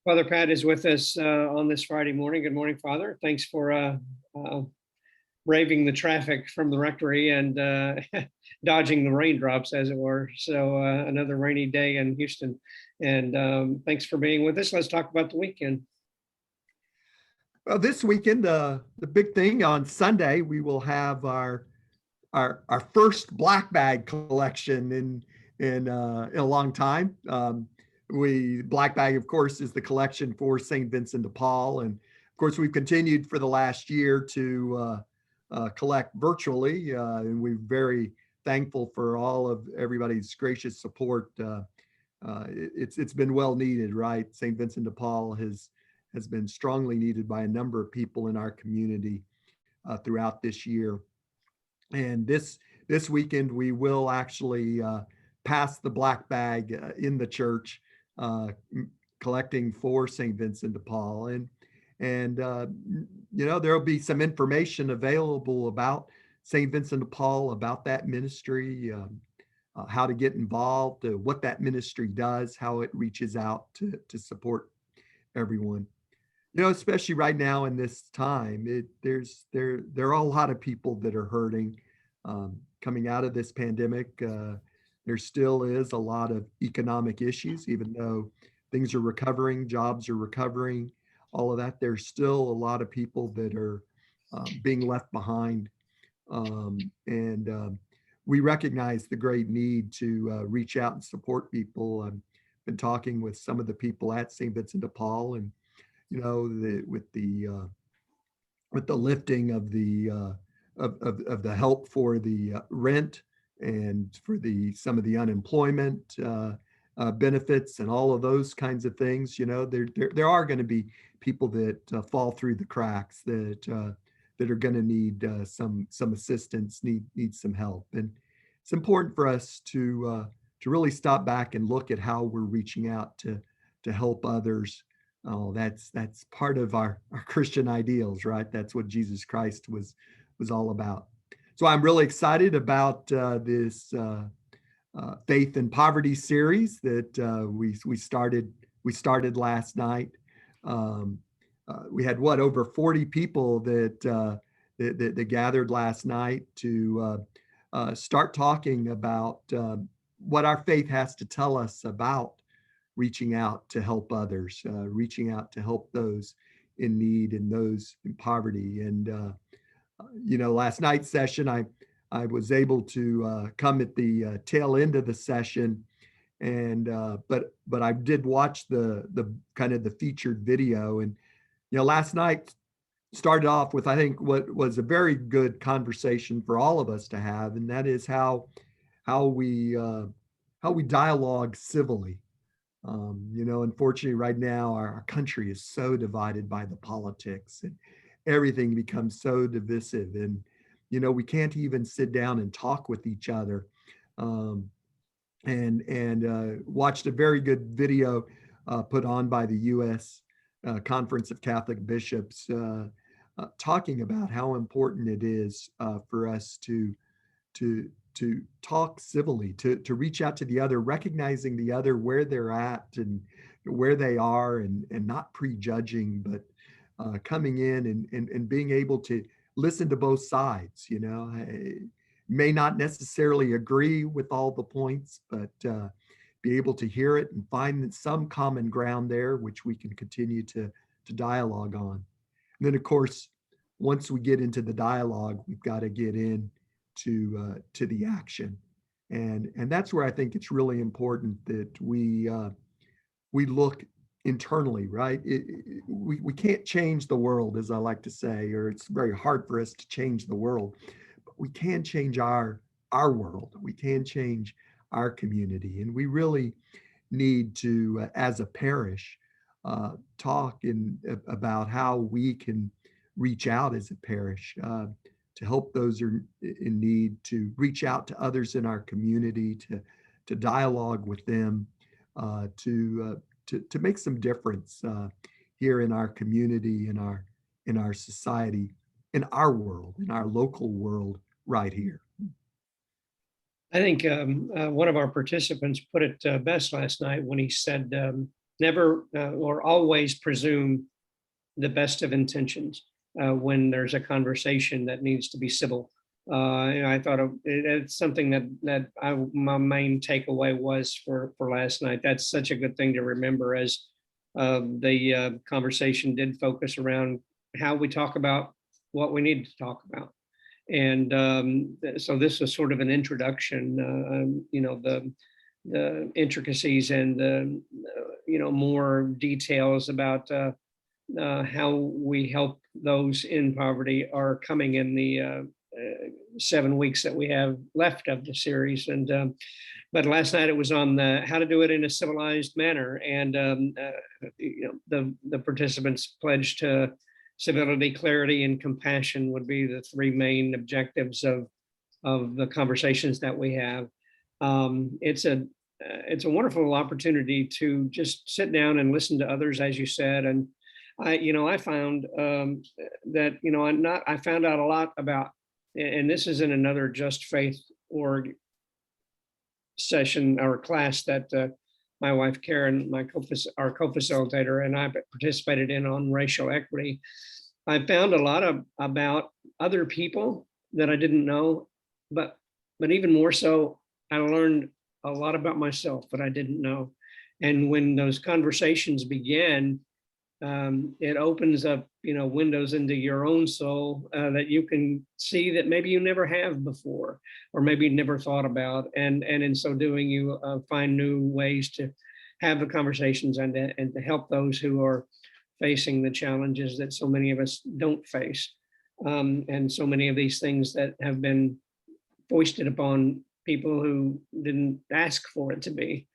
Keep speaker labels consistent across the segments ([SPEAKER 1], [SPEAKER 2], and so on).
[SPEAKER 1] Father Pat is with us on this Friday morning. Good morning, Father. Thanks for braving the traffic from the rectory and dodging the raindrops, as it were. So another rainy day in Houston. And thanks for being with us. Let's talk about the weekend.
[SPEAKER 2] Well, this weekend, the big thing on Sunday, we will have our first black bag collection in a long time. Black bag, of course, is the collection for St. Vincent de Paul, and of course we've continued for the last year to collect virtually, and we're very thankful for all of everybody's gracious support. It's been well needed, right? St. Vincent de Paul has been strongly needed by a number of people in our community throughout this year. And this weekend, we will actually pass the black bag in the church, collecting for St. Vincent de Paul. And there'll be some information available about St. Vincent de Paul, about that ministry, how to get involved, what that ministry does, how it reaches out to support everyone. Especially right now in this time, there are a lot of people that are hurting coming out of this pandemic. There still is a lot of economic issues, even though things are recovering, jobs are recovering, all of that. There's still a lot of people that are being left behind. And we recognize the great need to reach out and support people. I've been talking with some of the people at St. Vincent de Paul, and with the lifting of the help for the rent and for some of the unemployment benefits and all of those kinds of things, there are going to be people that fall through the cracks that are going to need some assistance, need some help. And it's important for us to really stop back and look at how we're reaching out to help others. Oh, that's part of our Christian ideals, right? That's what Jesus Christ was all about. So I'm really excited about this Faith and Poverty series that we started last night. We had over 40 people that gathered last night to start talking about what our faith has to tell us about reaching out to help others, reaching out to help those in need and those in poverty. And last night's session, I was able to come at the tail end of the session, and but I did watch the kind of the featured video. And last night started off with, I think, what was a very good conversation for all of us to have, and that is how we dialogue civilly. Unfortunately, right now, our country is so divided by the politics, and everything becomes so divisive. And, we can't even sit down and talk with each other. And watched a very good video put on by the U.S. Conference of Catholic Bishops, talking about how important it is for us to talk civilly, to reach out to the other, recognizing the other where they're at and where they are, and not prejudging, but coming in and being able to listen to both sides. I may not necessarily agree with all the points, but be able to hear it and find some common ground there, which we can continue to dialogue on. And then, of course, once we get into the dialogue, we've got to get in to the action, and that's where I think it's really important that we look internally, right? We can't change the world, as I like to say, or it's very hard for us to change the world, but we can change our world. We can change our community, and we really need to, as a parish, talk about how we can reach out as a parish to help those who are in need, to reach out to others in our community, to dialogue with them, to make some difference here in our community, in our society, in our world, in our local world right here.
[SPEAKER 1] I think one of our participants put it best last night when he said never or always presume the best of intentions when there's a conversation that needs to be civil. I thought it's something that my main takeaway was for last night. That's such a good thing to remember, as the conversation did focus around how we talk about what we need to talk about. And so this was sort of an introduction, the intricacies and the more details about how we help those in poverty are coming in the 7 weeks that we have left of the series. And but last night it was on the how to do it in a civilized manner, and the participants pledged to civility, clarity, and compassion would be the three main objectives of the conversations that we have. It's a wonderful opportunity to just sit down and listen to others, as you said. And I found that I found out a lot about, and this is in another Just Faith org session or class that my wife Karen, our co-facilitator, and I participated in on racial equity. I found a lot about other people that I didn't know, but even more so, I learned a lot about myself that I didn't know. And when those conversations began, it opens up, windows into your own soul that you can see that maybe you never have before, or maybe never thought about. And in so doing, you find new ways to have the conversations and to help those who are facing the challenges that so many of us don't face. And so many of these things that have been foisted upon people who didn't ask for it to be.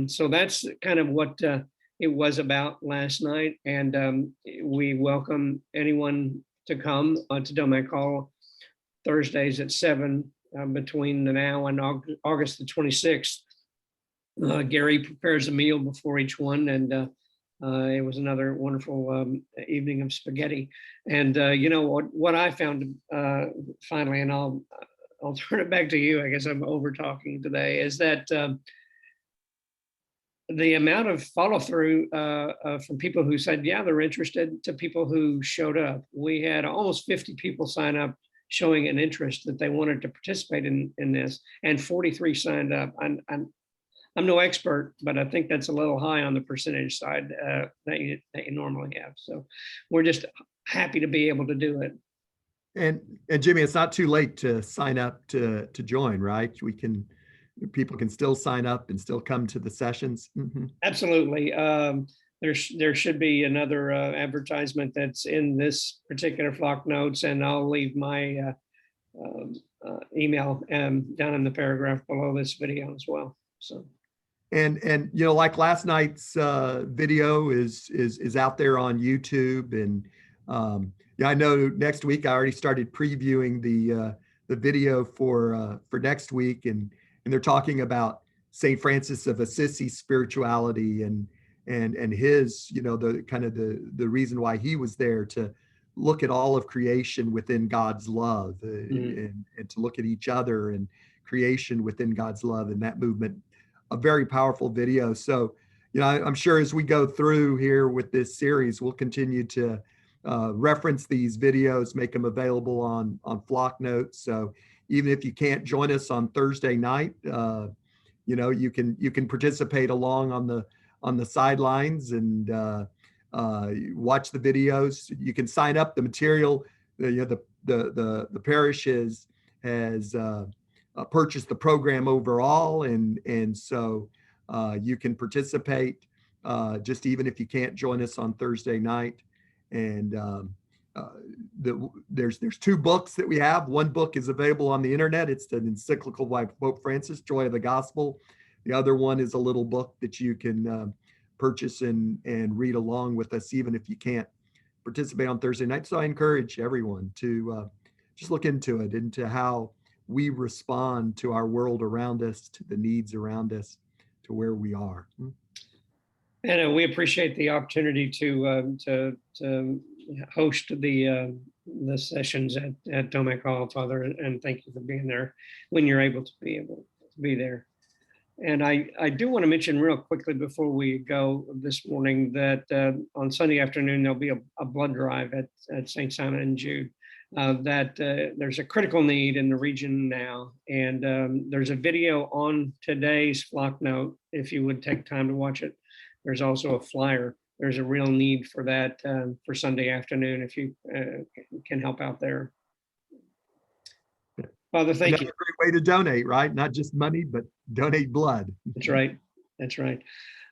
[SPEAKER 1] So that's kind of what it was about last night. And we welcome anyone to come to Domac Hall Thursdays at 7 between now and August the 26th. Gary prepares a meal before each one, and it was another wonderful evening of spaghetti. And what I found finally, and I'll turn it back to you. I guess I'm over talking today. Is that the amount of follow through from people who said, yeah, they're interested, to people who showed up. We had almost 50 people sign up showing an interest that they wanted to participate in this, and 43 signed up. I'm no expert, but I think that's a little high on the percentage side that you normally have. So we're just happy to be able to do it.
[SPEAKER 2] And Jimmy, it's not too late to sign up to join, right? People can still sign up and still come to the sessions. Mm-hmm.
[SPEAKER 1] Absolutely. There should be another advertisement that's in this particular Flock Notes, and I'll leave my email down in the paragraph below this video as well. So.
[SPEAKER 2] And like last night's video is out there on YouTube, and I know next week I already started previewing the video for next week, and they're talking about St. Francis of Assisi spirituality and his, the kind of the reason why he was there, to look at all of creation within God's love, and to look at each other and creation within God's love, and that movement. A very powerful video. So, I'm sure as we go through here with this series, we'll continue to reference these videos, make them available on Flock Notes. So even if you can't join us on Thursday night, you can participate along on the sidelines and watch the videos. You can sign up. The material, the parish has purchased the program overall, and so you can participate just even if you can't join us on Thursday night. And there's 2 books that we have. One book is available on the internet. It's an encyclical by Pope Francis, Joy of the Gospel. The other one is a little book that you can purchase and read along with us, even if you can't participate on Thursday night. So I encourage everyone to just look into it, into how we respond to our world around us, to the needs around us, to where we are.
[SPEAKER 1] And we appreciate the opportunity to host the sessions at Domac Hall, Father, and thank you for being there when you're able to be there. And I do want to mention real quickly before we go this morning that on Sunday afternoon, there'll be a blood drive at St. Simon and Jude. There's a critical need in the region now. And there's a video on today's Flock Note, if you would take time to watch it. There's also a flyer. There's a real need for that for Sunday afternoon, if you can help out there. Father, thank you.
[SPEAKER 2] Another great way to donate, right? Not just money, but donate blood.
[SPEAKER 1] That's right. That's right.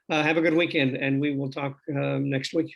[SPEAKER 1] Have a good weekend, and we will talk next week.